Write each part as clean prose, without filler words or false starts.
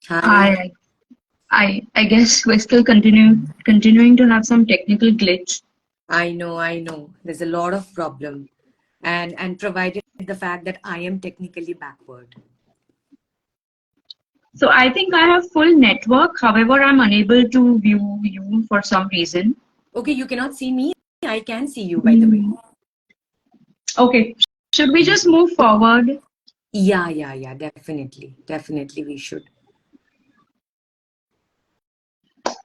Hi. Hi, I guess we're still continuing to have some technical glitch. I know. There's a lot of problem, and provided the fact that I am technically backward. So I think I have full network. However, I'm unable to view you for some reason. Okay, you cannot see me. I can see you, by the way. Hmm. Okay, should we just move forward? Yeah. Definitely, we should.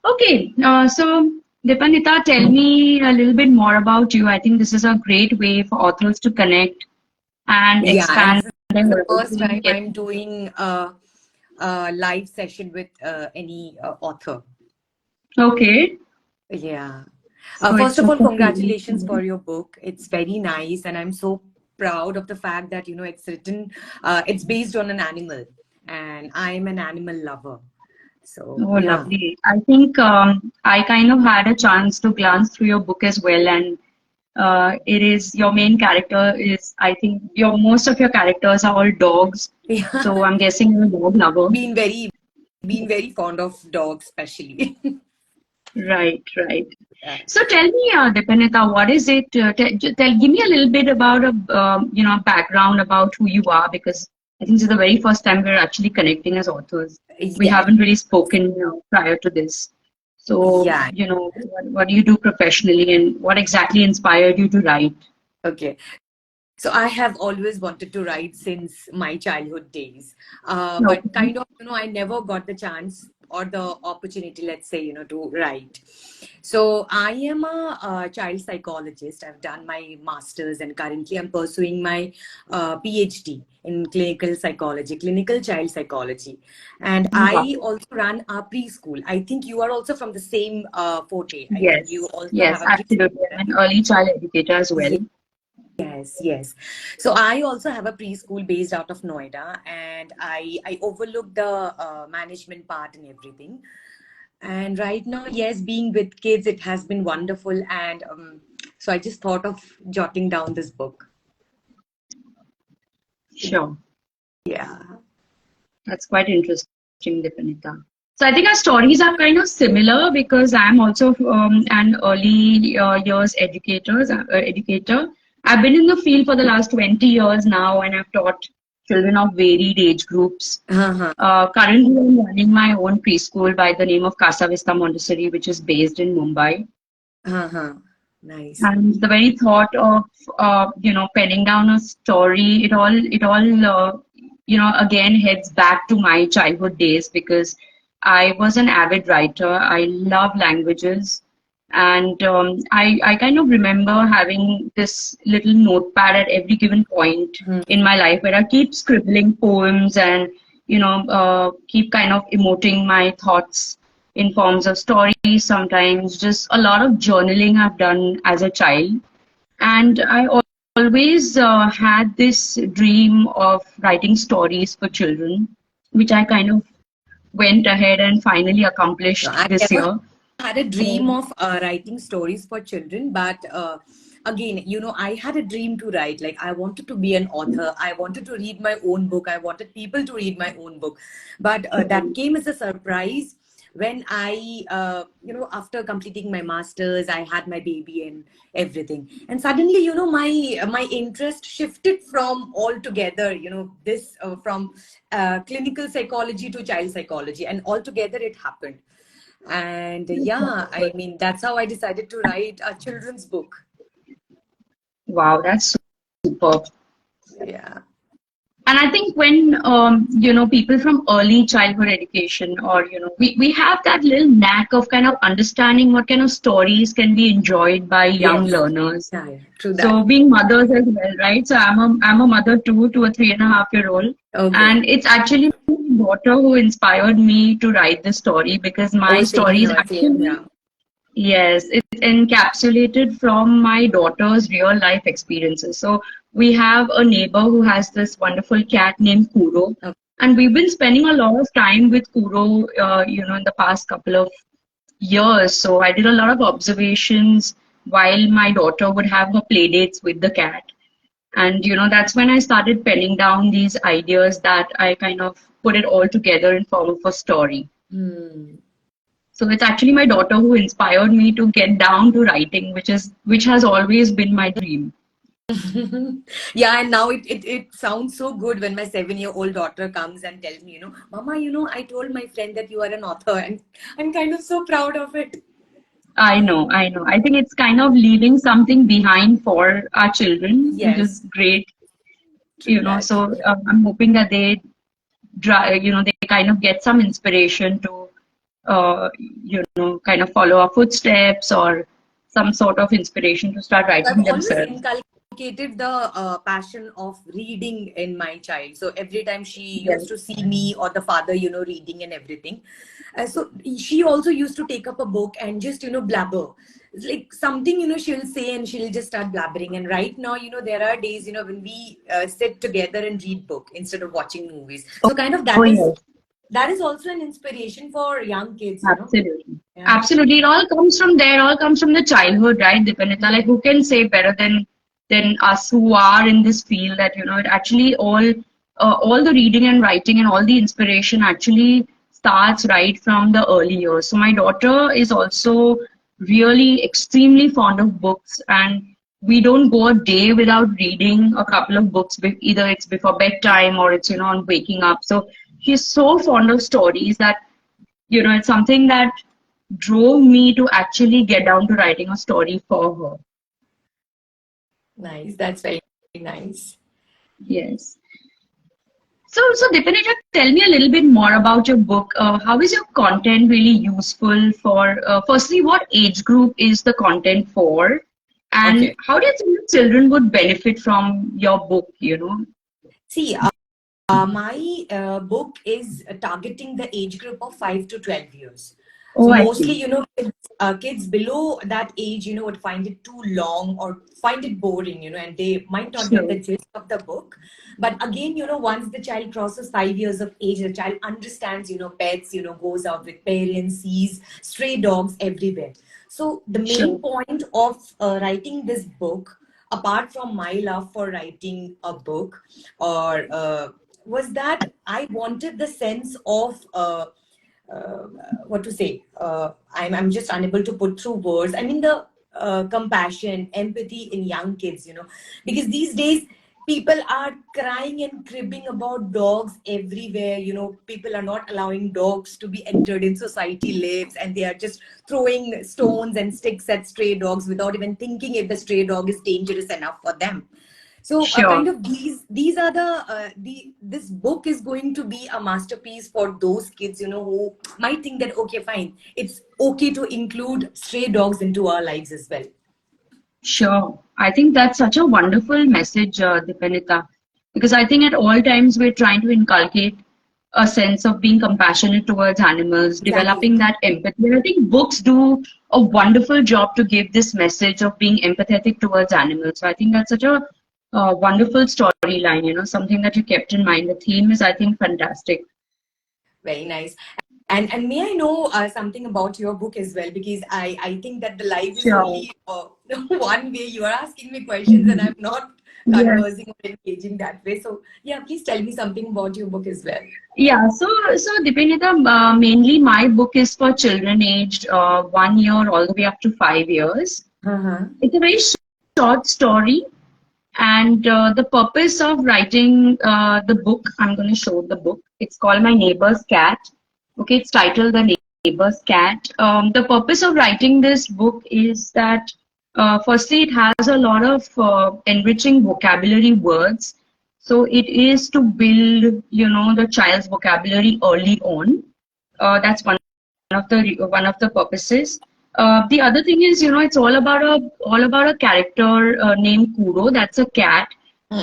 Okay, so Deepanita, tell me a little bit more about you. I think this is a great way for authors to connect and Yeah, and expand this their is the first horizon. time I'm doing a live session with any author. Okay, Yeah. so First it's of just all, a feeling. congratulations for your book. It's very nice, and I'm so proud of the fact that it's written. It's based on an animal, and I'm an animal lover. So Oh, yeah, lovely. I think I kind of had a chance to glance through your book as well, and it is your main character is, I think, your most of your characters are all dogs. yeah. So I'm guessing you're a dog lover. Been very, been very fond of dogs, especially. Right, right. Yeah. So tell me, Deepanita, what is it? Give me a little bit about a background about who you are, because I think this is the very first time we're actually connecting as authors. We Yeah, haven't really spoken prior to this. So, yeah. what do you do professionally, and what exactly inspired you to write? Okay. So I have always wanted to write since my childhood days, but Okay. kind of, I never got the chance or the opportunity, let's say, to write. So I am a, child psychologist. I've done my master's, and currently I'm pursuing my PhD in clinical psychology, clinical child psychology. And Wow. I also run a preschool. I think you are also from the same forte. I think you Yes, also have yes, a preschool, absolutely. I'm an right? early child educator as well. Yes. So I also have a preschool based out of Noida, and I overlook the management part and everything. And right now, yes, being with kids, it has been wonderful. And so I just thought of jotting down this book. Sure. Yeah. That's quite interesting, Deepanita. So I think our stories are kind of similar because I'm also an early years educator. I've been in the field for the last 20 years now, and I've taught children of varied age groups. Uh-huh. Currently, I'm running my own preschool by the name of Casa Vista Montessori, which is based in Mumbai. Uh-huh. Nice. And the very thought of penning down a story, it all again heads back to my childhood days because I was an avid writer. I love languages, and I kind of remember having this little notepad at every given point Mhm. in my life where I keep scribbling poems and keep kind of emoting my thoughts in forms of stories, sometimes just a lot of journaling I've done as a child. And always had this dream of writing stories for children, which I kind of went ahead and finally So accomplished I this never year. had a dream So, of writing stories for children, but again, I had a dream to write. Like, I wanted to be an author. I wanted to read my own book. I wanted people to read my own book. But that came as a surprise when after completing my master's, I had my baby and everything. And suddenly, my interest shifted from altogether, this from clinical psychology to child psychology, and altogether it happened. And yeah, I mean, that's how I decided to write a children's book. wow, that's superb. Yeah. And I think when people from early childhood education, or we have that little knack of kind of understanding what kind of stories can be enjoyed by young Yes. learners. Yeah. True that. So being mothers as well, right? So I'm a mother too, to a 3.5-year-old, Okay. and it's actually my daughter who inspired me to write this story because Oh, my same story is here. Same actually, here. yes, it's encapsulated from my daughter's real life experiences. So we have a neighbor who has this wonderful cat named Kuro, Okay. and we've been spending a lot of time with Kuro, in the past couple of years. So I did a lot of observations while my daughter would have her play dates with the cat. And that's when I started penning down these ideas that I kind of put it all together in form of a story. Hmm. So it's actually my daughter who inspired me to get down to writing, which has always been my dream. Yeah, and now it sounds so good when my 7-year-old daughter comes and tells me, Mama, I told my friend that you are an author, and I'm kind of so proud of it. I know, I know. I think it's kind of leaving something behind for our children, which is Yes, great, true that. So I'm hoping that they kind of get some inspiration to, kind of follow our footsteps or some sort of inspiration to start I've writing always themselves. inculcated the passion of reading in my child. So every time she Yes, used to see me or the father, reading and everything, so she also used to take up a book and just, blabber. It's like something, she'll say and she'll just start blabbering. And right now, there are days, when we sit together and read book instead of watching movies. So kind of oh yes, that is also an inspiration for young kids. absolutely. Yeah. Absolutely. It all comes from there, all comes from the childhood, right, Deepanita? Like who can say better than us who are in this field that, it actually all the reading and writing and all the inspiration actually starts right from the early years. So my daughter is also really extremely fond of books, and we don't go a day without reading a couple of books, either it's before bedtime or it's, on waking up. So she's so fond of stories that, it's something that drove me to actually get down to writing a story for her. Nice. That's very nice. Yes. So Deepanita, tell me a little bit more about your book. How is your content really useful for, firstly, what age group is the content for? And Okay. how do you think children would benefit from your book? See, my book is targeting the age group of 5 to 12 years. Oh, So I mostly, see. kids below that age, would find it too long or find it boring, and they might not get the Sure, gist of the book. But again, once the child crosses 5 years of age, the child understands, pets, goes out with parents, sees stray dogs everywhere. So the main sure, point of writing this book, apart from my love for writing a book, or was that I wanted the sense of uh, what to say. I'm just unable to put through words. I mean the compassion, empathy in young kids. Because these days people are crying and cribbing about dogs everywhere. People are not allowing dogs to be entered in society lives, and they are just throwing stones and sticks at stray dogs without even thinking if the stray dog is dangerous enough for them. So kind sure. of these are the this book is going to be a masterpiece for those kids, who might think that okay, fine, it's okay to include stray dogs into our lives as well. Sure. I think that's such a wonderful message, Deepanita, because I think at all times we're trying to inculcate a sense of being compassionate towards animals, Exactly. developing that empathy. And I think books do a wonderful job to give this message of being empathetic towards animals. So I think that's such a wonderful storyline, something that you kept in mind. The theme is, I think, fantastic. Very nice. And may I know something about your book as well? Because I think that the life is Sure. only one way. You are asking me questions, and I'm Mhm. not Yes. conversing or engaging that way. So yeah, please tell me something about your book as well. Yeah, so Deepanita, mainly my book is for children aged 1 year all the way up to 5 years. Uh-huh. It's a very short story, and the purpose of writing the book, I'm going to show the book. It's called My Neighbor's Cat. Okay, it's titled The Neighbor's Cat. The purpose of writing this book is that, firstly, it has a lot of enriching vocabulary words. So it is to build, the child's vocabulary early on. That's one of the purposes. The other thing is, it's all about a character named Kuro. That's a cat.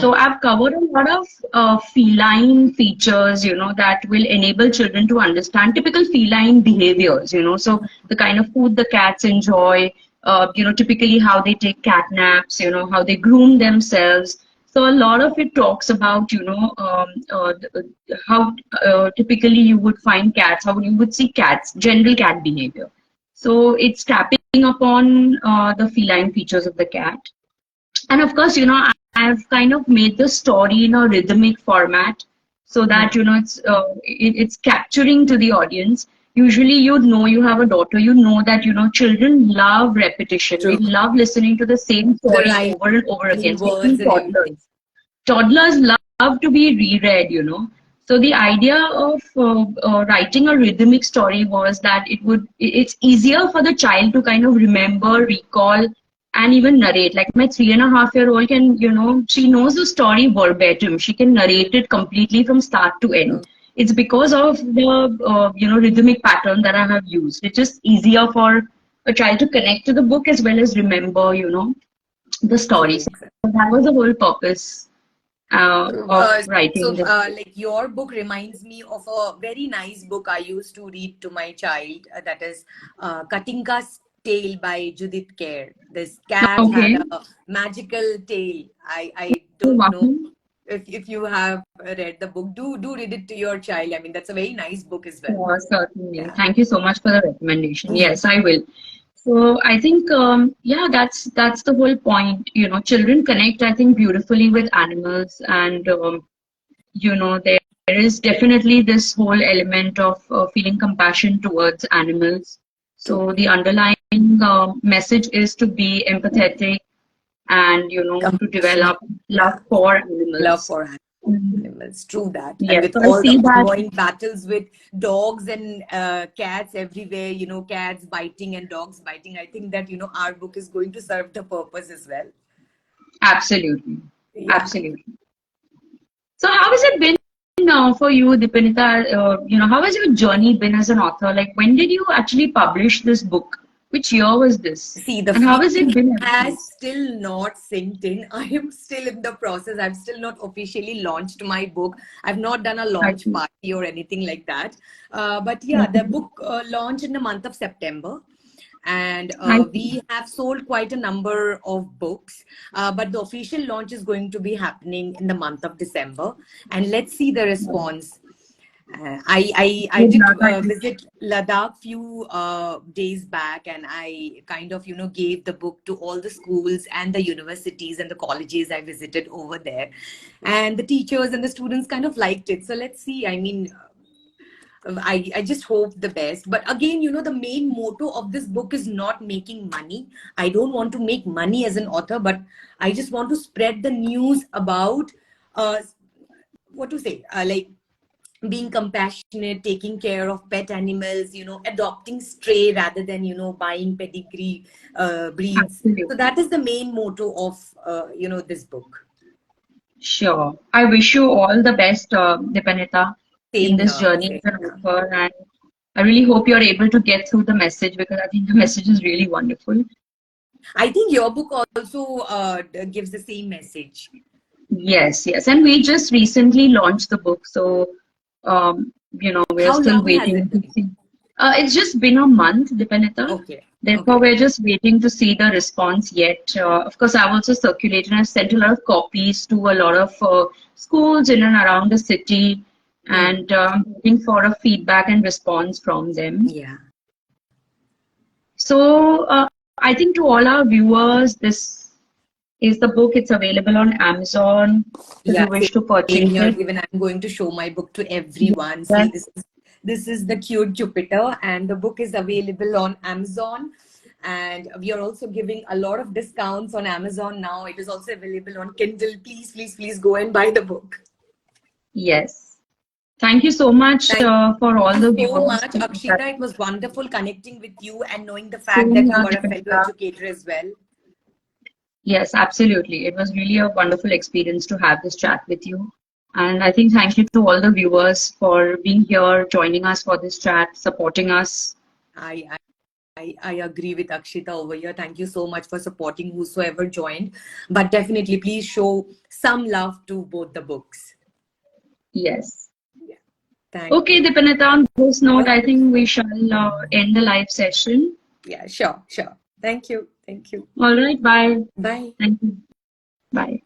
So Hmm. I've covered a lot of feline features, that will enable children to understand typical feline behaviors. So the kind of food the cats enjoy, typically how they take cat naps, how they groom themselves. So a lot of it talks about, how typically you would find cats, how you would see cats, general cat behavior. So it's tapping upon the feline features of the cat. And of course, I've kind of made the story in a rhythmic format. so that it's capturing to the audience. Usually you have a daughter, that children love repetition. They True. love listening to the same The story rhyming over and over again, especially words and everything. toddlers love to be reread. So the idea of writing a rhythmic story was that it's easier for the child to kind of remember, recall, and even narrate. Like my 3.5-year-old can, she knows the story verbatim. She can narrate it completely from start to end. True. It's because of the, rhythmic pattern that I have used. It's just easier for a child to connect to the book as well as remember, the story. True. So that was the whole purpose True. of writing this. Like your book reminds me of a very nice book I used to read to my child. That is Katinka's Tale by Judith Kerr. This cat had Okay. a magical tale. I Oh, don't wow. know if you have read the book. Do read it to your child. I mean, that's a very nice book as well. Certainly. Yeah. Thank you so much for the recommendation. Yes, I will. So I think, yeah, that's the whole point. Children connect, I think, beautifully with animals, and there is definitely this whole element of feeling compassion towards animals. True. So the underlying message is to be empathetic and to develop Compassionate. love Yeah. for Love animals. for Mhm. animals. True that. And Yes, with so I all the see that. ongoing battles with dogs and cats everywhere, cats biting and dogs biting, I think that, our book is going to serve the purpose as well. Absolutely. Yeah. Absolutely. So how has it been for you, Deepanita? How has your journey been as an author? Like, when did you actually publish this book? Which year was this? See, the And how has it feeling been ever has since? still not sinked in. I am still in the process. I've still not officially launched my book. I've not done a I launch see. party or anything like that. But yeah, the Okay. book launched in the month of September. And I see. we have sold quite a number of books, but the official launch is going to be happening in the month of December. And let's see the response. I Good did luck. I think. visit Ladakh few days back, and I kind of gave the book to all the schools and the universities and the colleges I visited over there, and the teachers and the students kind of liked it. So let's see. I mean, I just hope the best. But again, the main motto of this book is not making money. I don't want to make money as an author, but I just want to spread the news about what to say, like being compassionate, taking care of pet animals, adopting stray rather than, buying pedigree breeds. So Absolutely. that is the main motto of, this book. Sure. I wish you all the best, Deepanita, in Same this here, journey same as an here. author. And I really hope you're able to get through the message, because I think the message is really wonderful. I think your book also gives the same message. Yes, yes. And we just recently launched the book. So, we're How still long has waiting it to been? see. It's just been a month, Deepanita. Okay, Therefore, okay. we're just waiting to see the response yet. Of course, I've also circulated. I've sent a lot of copies to a lot of schools in and around the city, Hmm. and waiting for a feedback and response from them. Yeah. So, I think to all our viewers, this is the book. It's available on Amazon if you Yeah, wish to same purchase here. it. Even I'm going to show my book to everyone. See, Yes, this is the cute Jupiter, and the book is available on Amazon. And we are also giving a lot of discounts on Amazon now. It is also available on Kindle. Please, please, please go and buy the book. yes. Thank you so much Thank for all you the so viewers. much, Akshita. It was wonderful connecting with you and knowing the fact Same that you here, are a fellow Deepanita. educator as well. Yes, absolutely. It was really a wonderful experience to have this chat with you. And I think thank you to all the viewers for being here, joining us for this chat, supporting us. I, I agree with Akshita over here. Thank you so much for supporting whosoever joined. But definitely, please show some love to both the books. Yes. Yeah. Thank Okay, you. Deepanita, on this note, I Okay. think we shall end the live session. Yeah, sure, sure. Thank you. Thank you. All right, bye. Bye. Thank you. Bye.